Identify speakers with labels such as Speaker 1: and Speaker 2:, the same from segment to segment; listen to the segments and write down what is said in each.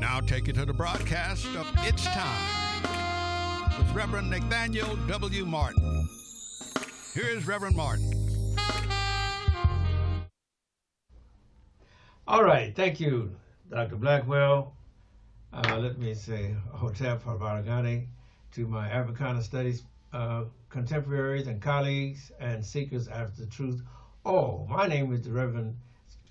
Speaker 1: now take you to the broadcast of It's Time with Reverend Nathaniel W. Martin. Here is Reverend Martin.
Speaker 2: All right, thank you, Dr. Blackwell. Let me say Hotep Harbaragani to my Africana Studies contemporaries and colleagues and seekers after the truth. Oh, my name is the Reverend,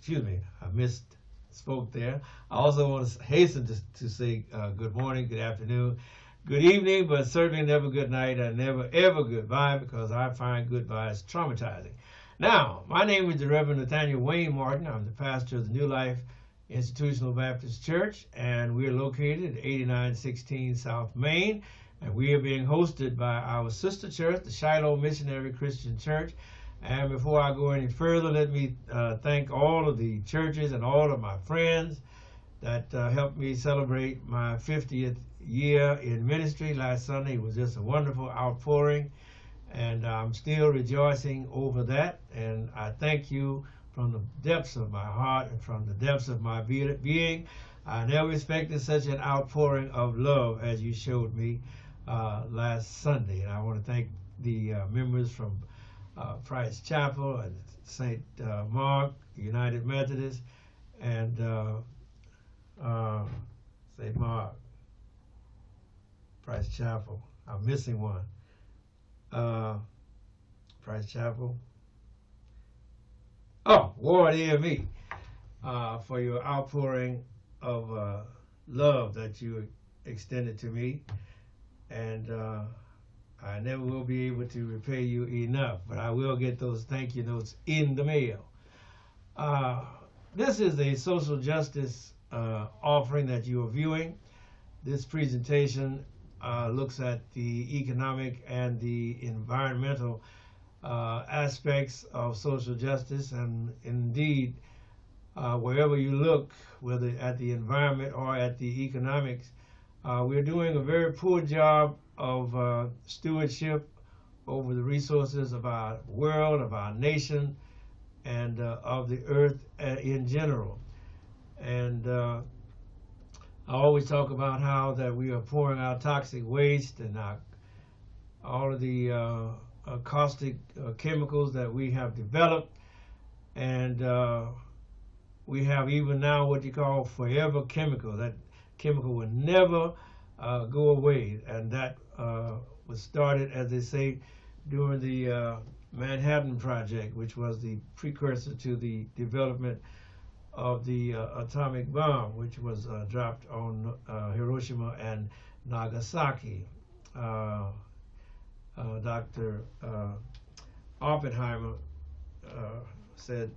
Speaker 2: I misspoke there. I also want to hasten to say good morning, good afternoon, good evening, but certainly never good night and never ever goodbye, because I find goodbyes traumatizing. Now, my name is the Reverend Nathaniel W. Martin. I'm the pastor of the New Life Institutional Baptist Church, and we're located at 8916 South Main, and we are being hosted by our sister church, the Shiloh Missionary Christian Church. And before I go any further, let me thank all of the churches and all of my friends that helped me celebrate my 50th year in ministry. Last Sunday was just a wonderful outpouring, and I'm still rejoicing over that. And I thank you from the depths of my heart and from the depths of my being. I never expected such an outpouring of love as you showed me last Sunday. And I want to thank the members from Price Chapel and St. Mark United Methodist and St. Mark Price Chapel. I'm missing one. Price Chapel. Oh, Ward AME, for your outpouring of love that you extended to me, and I never will be able to repay you enough, but I will get those thank you notes in the mail. This is a social justice offering that you are viewing. This presentation looks at the economic and the environmental aspects of social justice, and indeed, wherever you look, whether at the environment or at the economics, we're doing a very poor job of stewardship over the resources of our world, of our nation, and of the earth in general. And I always talk about how that we are pouring out toxic waste and all of the caustic chemicals that we have developed, and we have even now what you call forever chemical. That chemical will never go away, and that was started, as they say, during the Manhattan Project, which was the precursor to the development of the atomic bomb, which was dropped on Hiroshima and Nagasaki. Dr. Oppenheimer said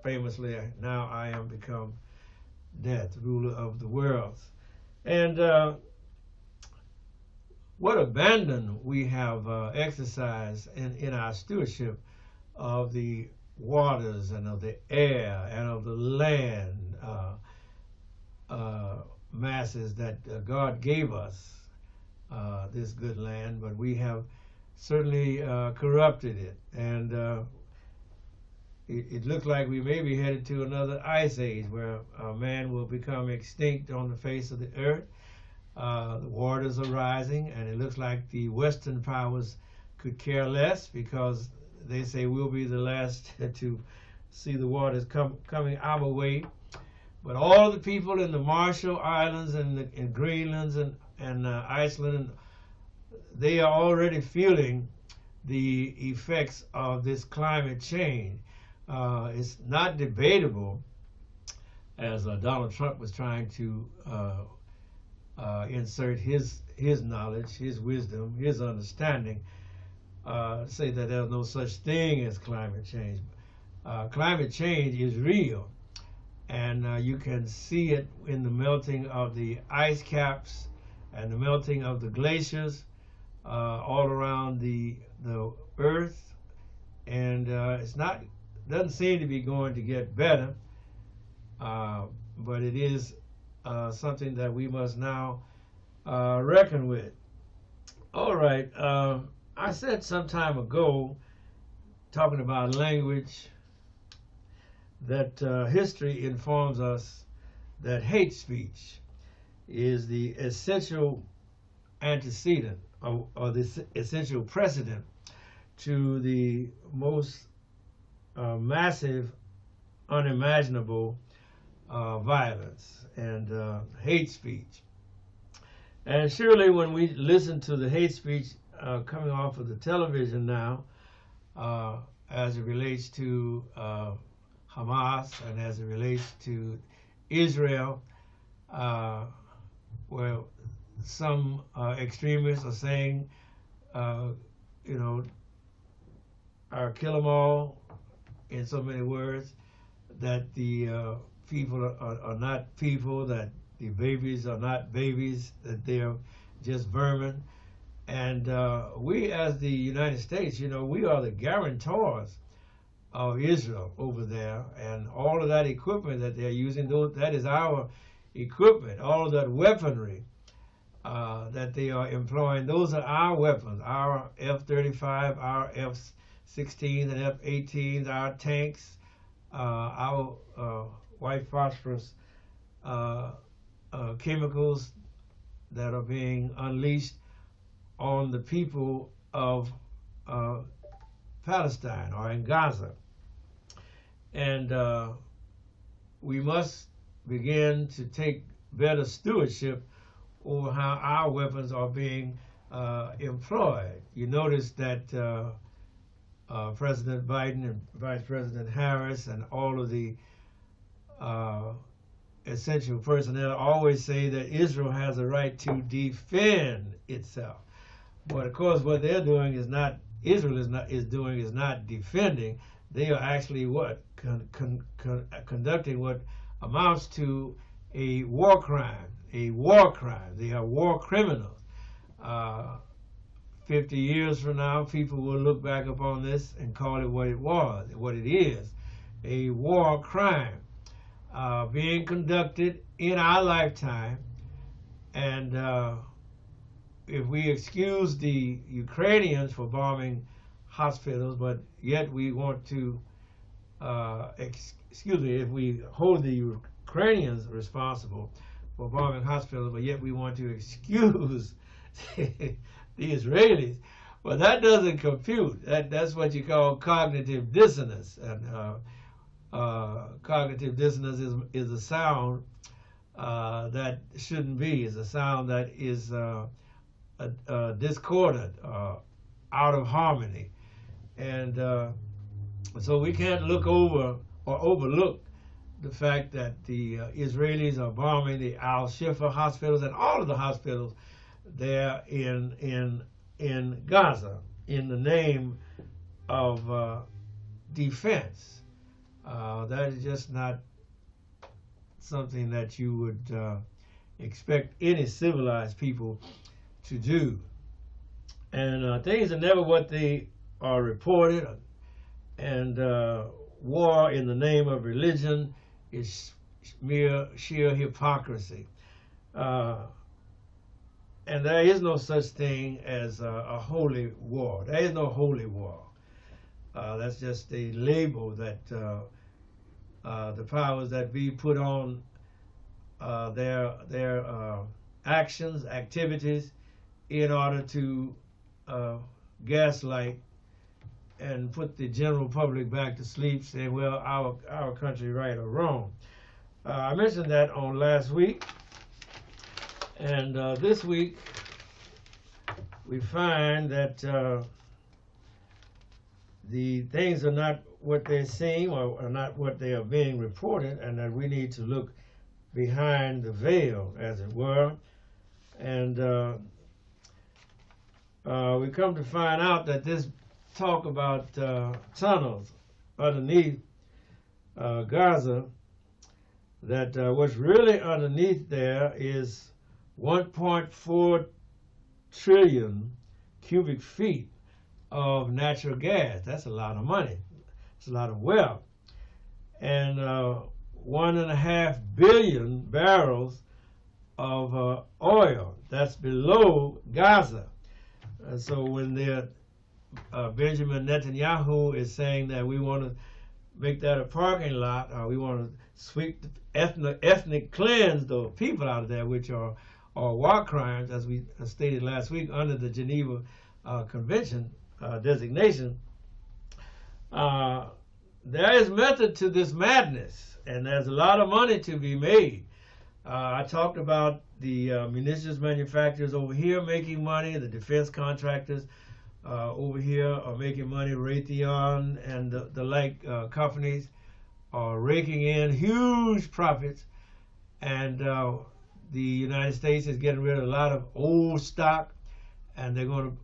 Speaker 2: famously, "Now I am become death, ruler of the world." And what abandon we have exercised in our stewardship of the waters and of the air and of the land masses that God gave us, this good land, but we have certainly corrupted it. And it looks like we may be headed to another ice age where man will become extinct on the face of the earth. The waters are rising, and it looks like the Western powers could care less, because they say we'll be the last to see the waters coming our way. But all the people in the Marshall Islands and Greenland and Iceland, they are already feeling the effects of this climate change. It's not debatable, as Donald Trump was trying to insert his knowledge, his wisdom, his understanding, say that there's no such thing as climate change. Climate change is real, and you can see it in the melting of the ice caps and the melting of the glaciers all around the earth, and doesn't seem to be going to get better, but it is something that we must now reckon with. All right, I said some time ago, talking about language, that history informs us that hate speech is the essential antecedent or the essential precedent to the most massive, unimaginable violence and hate speech. And surely when we listen to the hate speech coming off of the television now, as it relates to Hamas and as it relates to Israel, where some extremists are saying, you know, kill them all, in so many words, that the people are not people, that the babies are not babies, that they're just vermin. And we as the United States, you know, we are the guarantors of Israel over there, and all of that equipment that they're using, that is our equipment, all of that weaponry that they are employing, those are our weapons, our F-35, our F-16s and F-18s, our tanks, our white phosphorus chemicals that are being unleashed on the people of Palestine or in Gaza. And we must begin to take better stewardship over how our weapons are being employed. You notice that President Biden and Vice President Harris and all of the essential personnel always say that Israel has a right to defend itself. But of course, what they're doing is not, Israel is not defending. They are actually conducting what amounts to a war crime. A war crime. They are war criminals. 50 years from now, people will look back upon this and call it what it was, what it is, a war crime being conducted in our lifetime. And if we excuse the Ukrainians for bombing hospitals, but yet we want to, if we hold the Ukrainians responsible for bombing hospitals, but yet we want to excuse the Israelis, well, that doesn't compute. That's what you call cognitive dissonance. And cognitive dissonance is a sound that shouldn't be. It's a sound that is discordant, out of harmony. And so we can't look over or overlook the fact that the Israelis are bombing the Al-Shifa hospitals and all of the hospitals there in Gaza in the name of defense. That is just not something that you would expect any civilized people to do. And things are never what they are reported. And war in the name of religion is sheer hypocrisy. And there is no such thing as a holy war. There is no holy war. That's just a label that the powers that be put on their actions, activities, in order to gaslight and put the general public back to sleep, saying, well, our country right or wrong. I mentioned that on last week. And this week, we find that the things are not what they seem or are not what they are being reported, and that we need to look behind the veil, as it were. And we come to find out that this talk about tunnels underneath Gaza, that what's really underneath there is 1.4 trillion cubic feet of natural gas. That's a lot of money. It's a lot of wealth. And 1.5 billion barrels of oil. That's below Gaza. So when Benjamin Netanyahu is saying that we want to make that a parking lot. We want to sweep, ethnic cleanse the people out of there, which are war crimes, as we stated last week under the Geneva Convention designation. There is method to this madness, and there's a lot of money to be made. I talked about the munitions manufacturers over here making money, the defense contractors over here are making money. Raytheon and the like companies are raking in huge profits, and the United States is getting rid of a lot of old stock, and they're going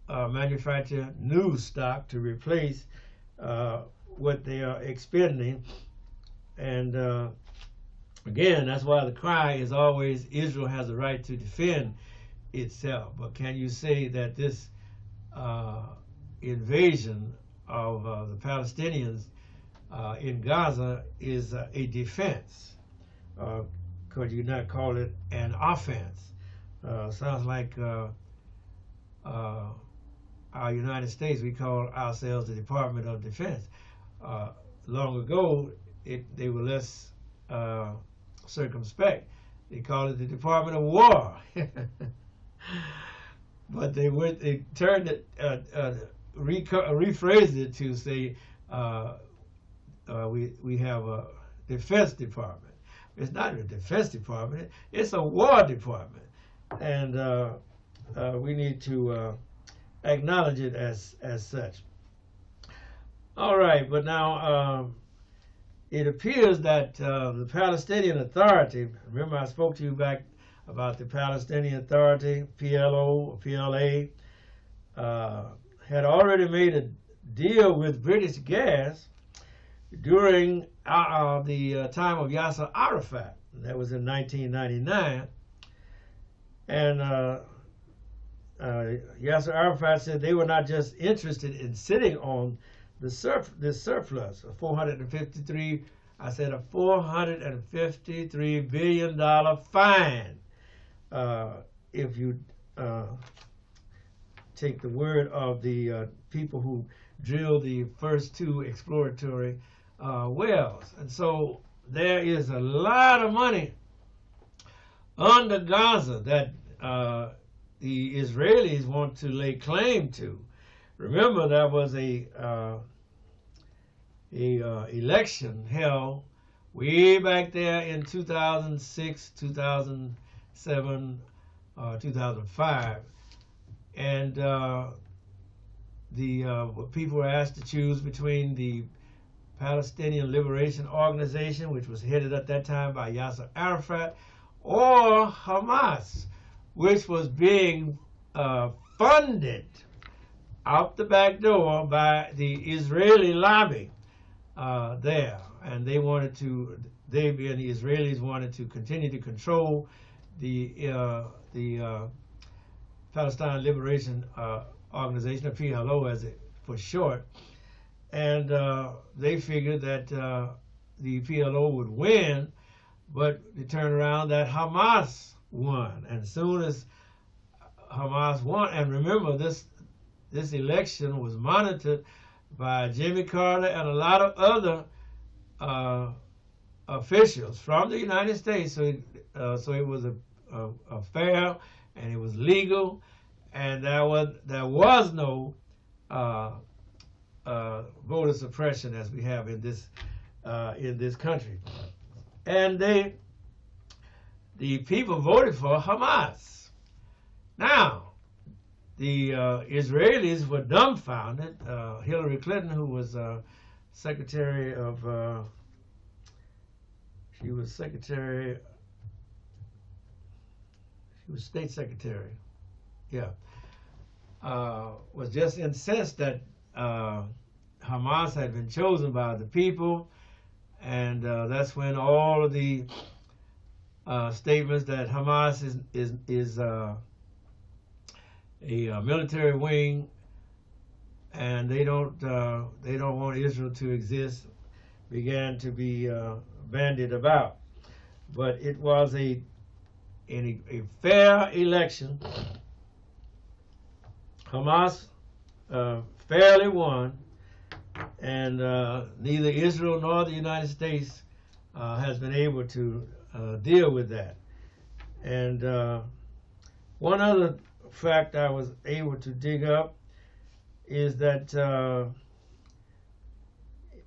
Speaker 2: to manufacture new stock to replace what they are expending. And again, that's why the cry is always Israel has a right to defend itself. But can you say that this invasion of the Palestinians in Gaza is a defense? Could you not call it an offense? Sounds like our United States, we call ourselves the Department of Defense. Long ago, they were less circumspect. They called it the Department of War. But they turned it, rephrased it to say we have a Defense Department. It's not a Defense Department, it's a War Department. And we need to acknowledge it as such. All right, but now it appears that the Palestinian Authority, remember I spoke to you back about the Palestinian Authority, PLO, or PLA, had already made a deal with British gas during the time of Yasser Arafat. That was in 1999. And Yasser Arafat said they were not just interested in sitting on this surplus of $453 billion fine. If you take the word of the people who drilled the first two exploratory wells. And so there is a lot of money under Gaza that the Israelis want to lay claim to. Remember, there was a election held way back there in 2006, 2007, 2005, and the people were asked to choose between the Palestinian Liberation Organization, which was headed at that time by Yasser Arafat, or Hamas, which was being funded out the back door by the Israeli lobby there. And they wanted to, they being the Israelis, wanted to continue to control the Palestine Liberation Organization, or PLO as it for short. And they figured that the PLO would win, but it turned around that Hamas won. And as soon as Hamas won, and remember this election was monitored by Jimmy Carter and a lot of other officials from the United States, so it was a fair and it was legal, and there was no voter suppression as we have in this country. And the people voted for Hamas. Now, the Israelis were dumbfounded. Hillary Clinton, who was Secretary of, she was State Secretary, yeah, was just incensed that Hamas had been chosen by the people, and that's when all of the statements that Hamas is a military wing and they don't want Israel to exist began to be bandied about. But it was a fair election. Hamas fairly won, and neither Israel nor the United States has been able to deal with that. And one other fact I was able to dig up is that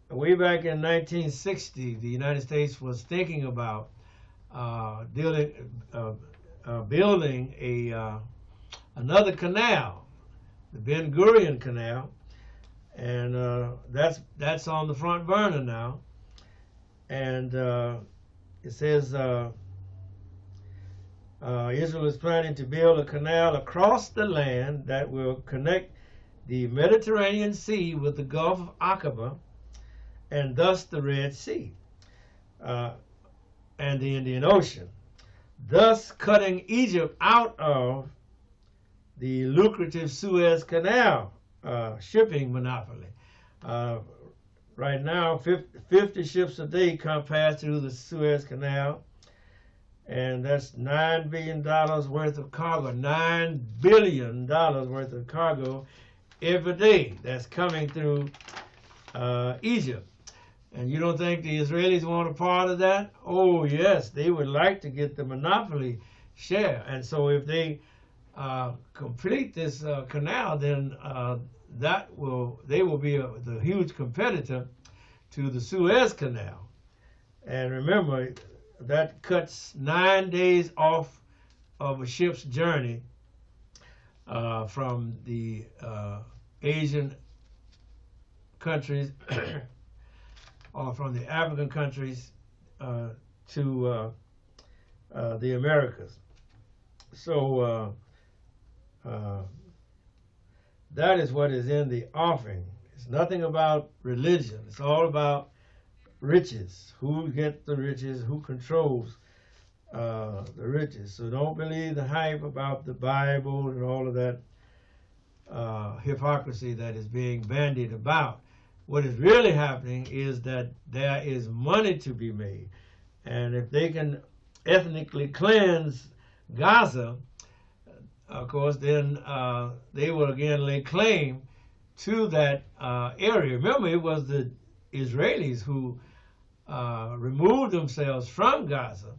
Speaker 2: way back in 1960, the United States was thinking about building another canal, the Ben Gurion Canal, and that's on the front burner now. And it says Israel is planning to build a canal across the land that will connect the Mediterranean Sea with the Gulf of Aqaba, and thus the Red Sea and the Indian Ocean, thus cutting Egypt out of the lucrative Suez Canal shipping monopoly. Right now, 50 ships a day pass through the Suez Canal, and that's $9 billion worth of cargo, $9 billion worth of cargo every day that's coming through Egypt. And you don't think the Israelis want a part of that? Oh yes, they would like to get the monopoly share. And so if they complete this canal, then they will be the huge competitor to the Suez Canal. And remember, that cuts 9 days off of a ship's journey from the Asian countries or from the African countries to the Americas. So that is what is in the offering. It's nothing about religion. It's all about riches. Who gets the riches? Who controls the riches? So don't believe the hype about the Bible and all of that hypocrisy that is being bandied about. What is really happening is that there is money to be made. And if they can ethnically cleanse Gaza, of course, then they will again lay claim to that area. Remember, it was the Israelis who removed themselves from Gaza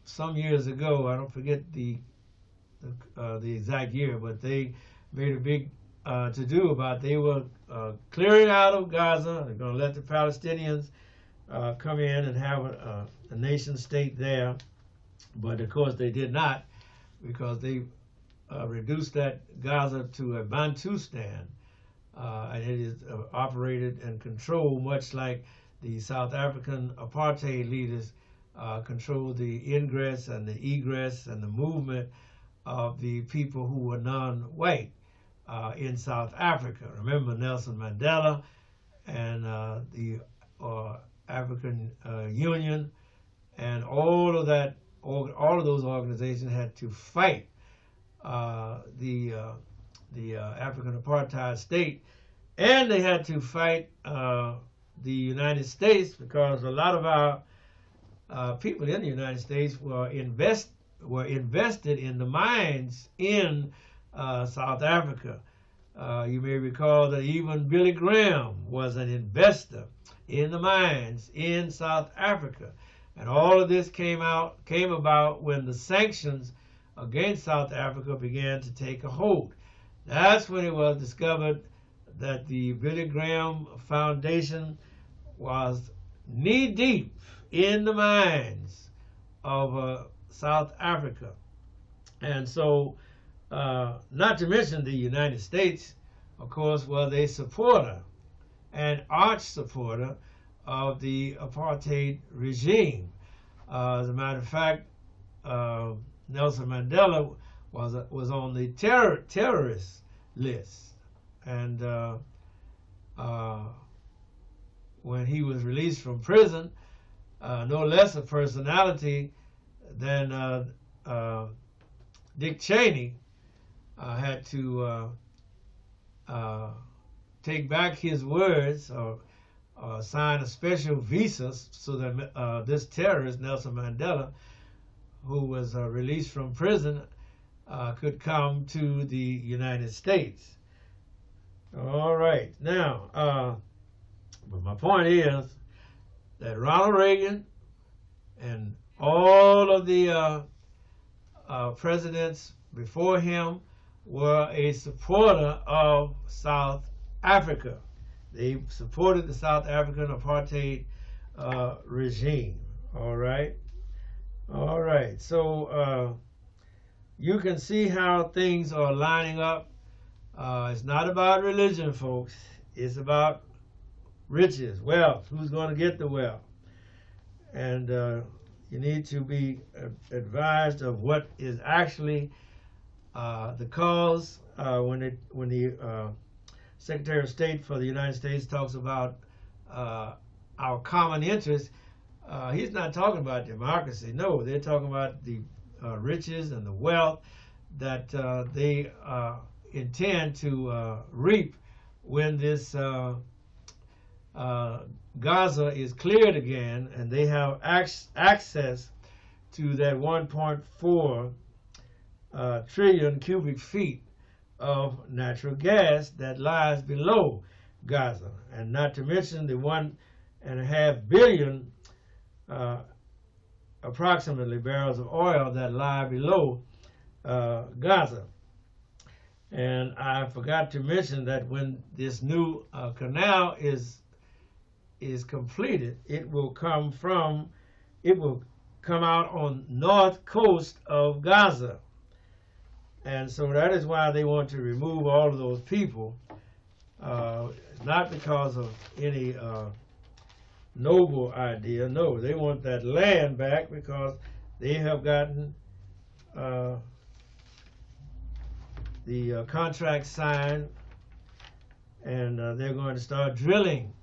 Speaker 2: some years ago. I don't forget the exact year, but they made a big to-do about they were clearing out of Gaza. They're going to let the Palestinians come in and have a nation state there. But of course they did not, because they reduced that Gaza to a Bantustan, and it is operated and controlled much like the South African apartheid leaders controlled the ingress and the egress and the movement of the people who were non-white in South Africa. Remember Nelson Mandela and the African Union, and all of those organizations had to fight the African apartheid state, and they had to fight the United States, because a lot of our people in the United States were invested in the mines in South Africa. You may recall that even Billy Graham was an investor in the mines in South Africa. And all of this came about when the sanctions against South Africa began to take a hold. That's when it was discovered that the Billy Graham Foundation was knee-deep in the mines of South Africa. And so, not to mention the United States, of course, was a supporter, an arch supporter of the apartheid regime. As a matter of fact, Nelson Mandela was on the terrorist list, and when he was released from prison, no less a personality than Dick Cheney had to take back his words or sign a special visa so that this terrorist, Nelson Mandela, who was released from prison, could come to the United States. All right. Now, but my point is that Ronald Reagan and all of the presidents before him were a supporter of South Africa. They supported the South African apartheid regime. All right. All right. So you can see how things are lining up. It's not about religion, folks. It's about riches, wealth. Who's going to get the wealth? And you need to be advised of what is actually the cause. When the Secretary of State for the United States talks about our common interest, he's not talking about democracy. No, they're talking about the riches and the wealth that they intend to reap when this Gaza is cleared again, and they have access to that 1.4 trillion cubic feet of natural gas that lies below Gaza, and not to mention the 1.5 billion approximately barrels of oil that lie below Gaza. And I forgot to mention that when this new canal is completed, it will come out on north coast of Gaza. And so that is why they want to remove all of those people, not because of any noble idea. No, they want that land back because they have gotten the contract signed, and they're going to start drilling.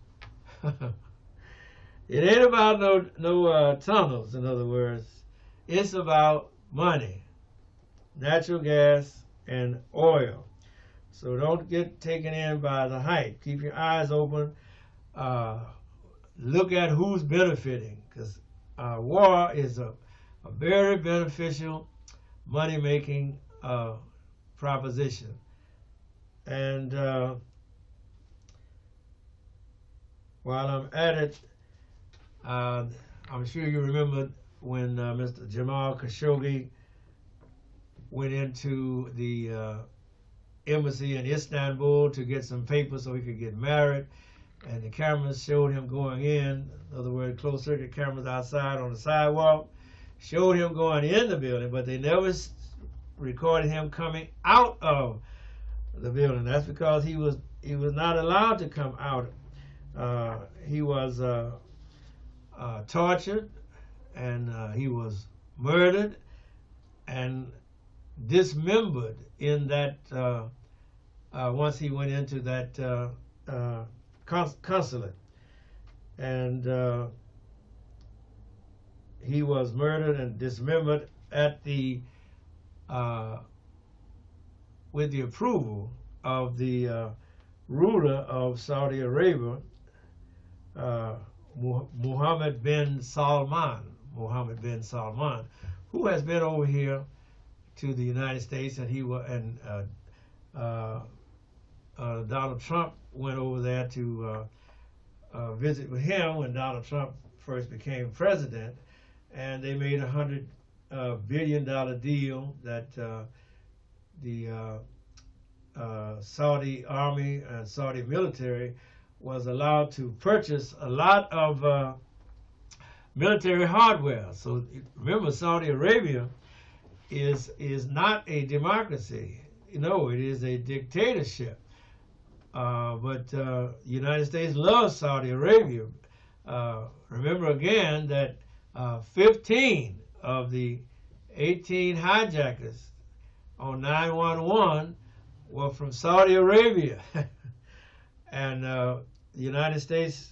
Speaker 2: It ain't about no tunnels, in other words. It's about money, natural gas, and oil. So don't get taken in by the hype. Keep your eyes open. Look at who's benefiting, because war is a very beneficial, money-making proposition. And while I'm at it, I'm sure you remember when Mr. Jamal Khashoggi went into the embassy in Istanbul to get some papers so he could get married, and the cameras showed him going in other words, closed circuit cameras outside on the sidewalk, showed him going in the building, but they never recorded him coming out of the building. That's because he was not allowed to come out. He was tortured, and he was murdered and dismembered in that once he went into that consulate, and he was murdered and dismembered at the with the approval of the ruler of Saudi Arabia, Mohammed bin Salman, who has been over here to the United States, and Donald Trump went over there to visit with him when Donald Trump first became president, and they made $100 billion deal that the Saudi army and Saudi military was allowed to purchase a lot of military hardware. So remember, Saudi Arabia is not a democracy. No, it is a dictatorship. But the United States loves Saudi Arabia. Remember again that 15 of the 18 hijackers on 911 were from Saudi Arabia. And the United States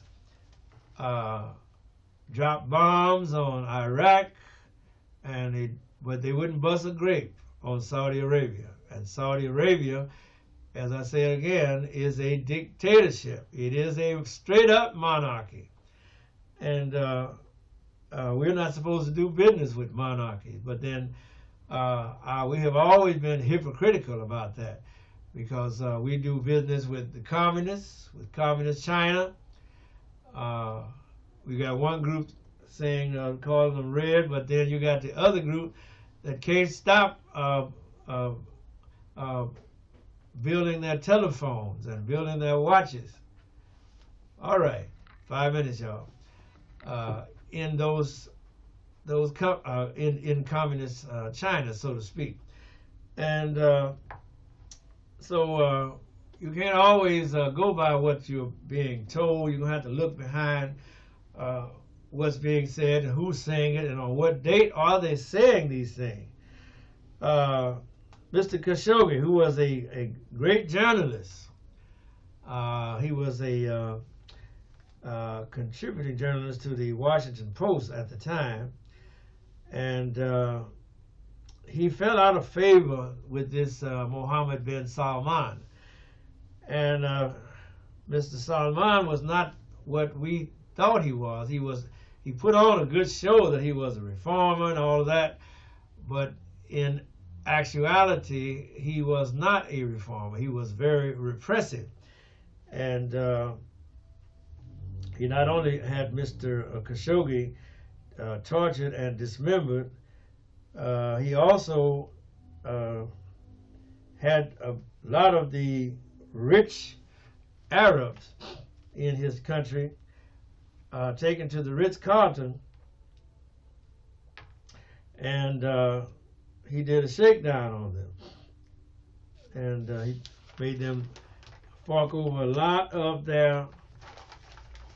Speaker 2: dropped bombs on Iraq, but they wouldn't bust a grape on Saudi Arabia. And Saudi Arabia, as I say again, is a dictatorship. It is a straight-up monarchy. And we're not supposed to do business with monarchies. But then we have always been hypocritical about that. because we do business with the communists, with communist China. We got one group saying, calling them red, but then you got the other group that can't stop building their telephones and building their watches. All right, 5 minutes, y'all. In in communist China, so to speak, and so you can't always go by what you're being told. You're gonna have to look behind what's being said and who's saying it and on what date are they saying these things. Mr. Khashoggi, who was a great journalist, he was a contributing journalist to the Washington Post at the time, and he fell out of favor with this Mohammed bin Salman. And Mr. Salman was not what we thought he was. He put on a good show that he was a reformer and all of that, but in actuality, he was not a reformer. He was very repressive. And he not only had Mr. Khashoggi tortured and dismembered, he also had a lot of the rich Arabs in his country taken to the Ritz-Carlton, and he did a shakedown on them, and he made them fork over a lot of their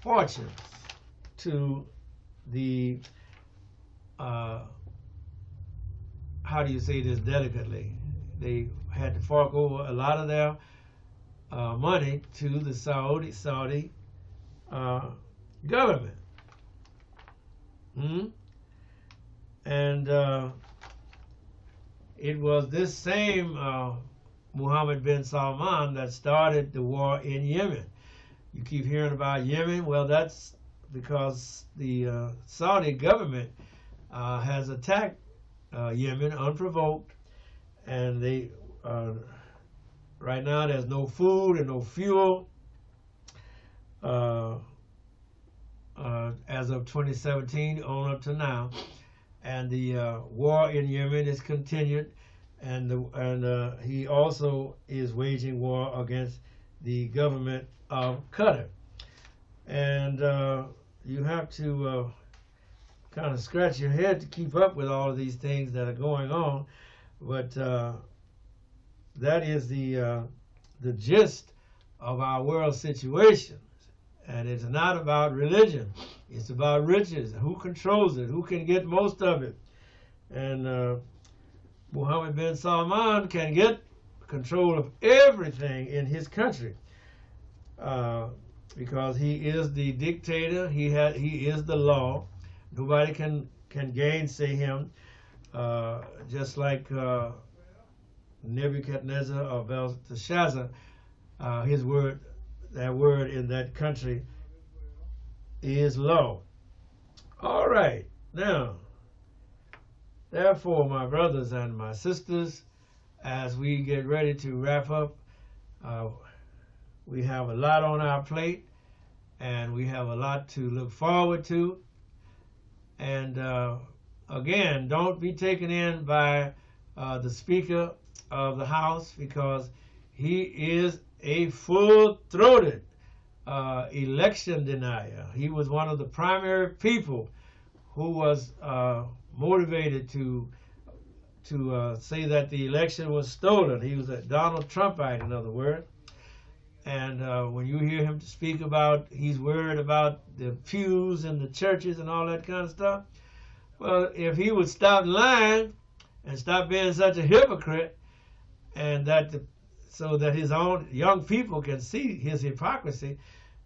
Speaker 2: fortunes to the how do you say this delicately? They had to fork over a lot of their money to the Saudi government. And it was this same Mohammed bin Salman that started the war in Yemen. You keep hearing about Yemen. Well, that's because the Saudi government has attacked Yemen unprovoked, and they right now there's no food and no fuel. As of 2017 on up to now, and the war in Yemen is continued, and he also is waging war against the government of Qatar, and you have to kind of scratch your head to keep up with all of these things that are going on, but that is the gist of our world situation. And it's not about religion. It's about riches. Who controls it? Who can get most of it? And Mohammed bin Salman can get control of everything in his country because he is the dictator. He is the law. Nobody can gainsay him. Just like Nebuchadnezzar or Belteshazzar, his word. That word in that country is law. All right. Now, therefore, my brothers and my sisters, as we get ready to wrap up, we have a lot on our plate, and we have a lot to look forward to. And again, don't be taken in by the Speaker of the House, because he is a full-throated election denier. He was one of the primary people who was motivated to say that the election was stolen. He was a Donald Trumpite, in other words. And when you hear him speak about, he's worried about the pews and the churches and all that kind of stuff. Well, if he would stop lying and stop being such a hypocrite, and so that his own young people can see his hypocrisy,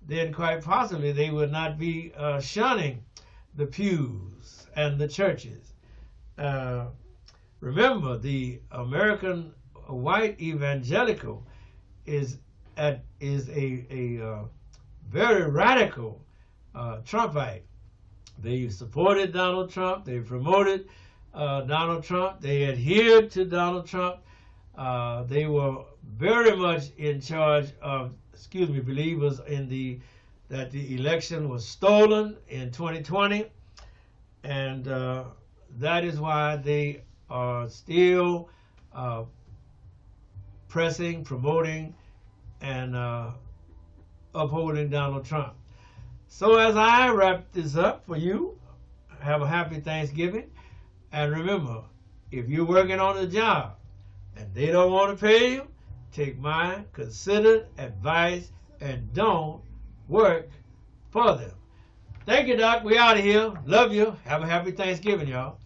Speaker 2: then quite possibly they would not be shunning the pews and the churches. Remember, the American white evangelical is a very radical Trumpite. They supported Donald Trump. They promoted Donald Trump. They adhered to Donald Trump. They were very much in charge of, believers in that the election was stolen in 2020, and that is why they are still pressing, promoting, and upholding Donald Trump. So as I wrap this up for you, have a happy Thanksgiving. And remember, if you're working on a job and they don't want to pay you, take my considered advice and don't work for them. Thank you, Doc. We out of here. Love you. Have a happy Thanksgiving, y'all.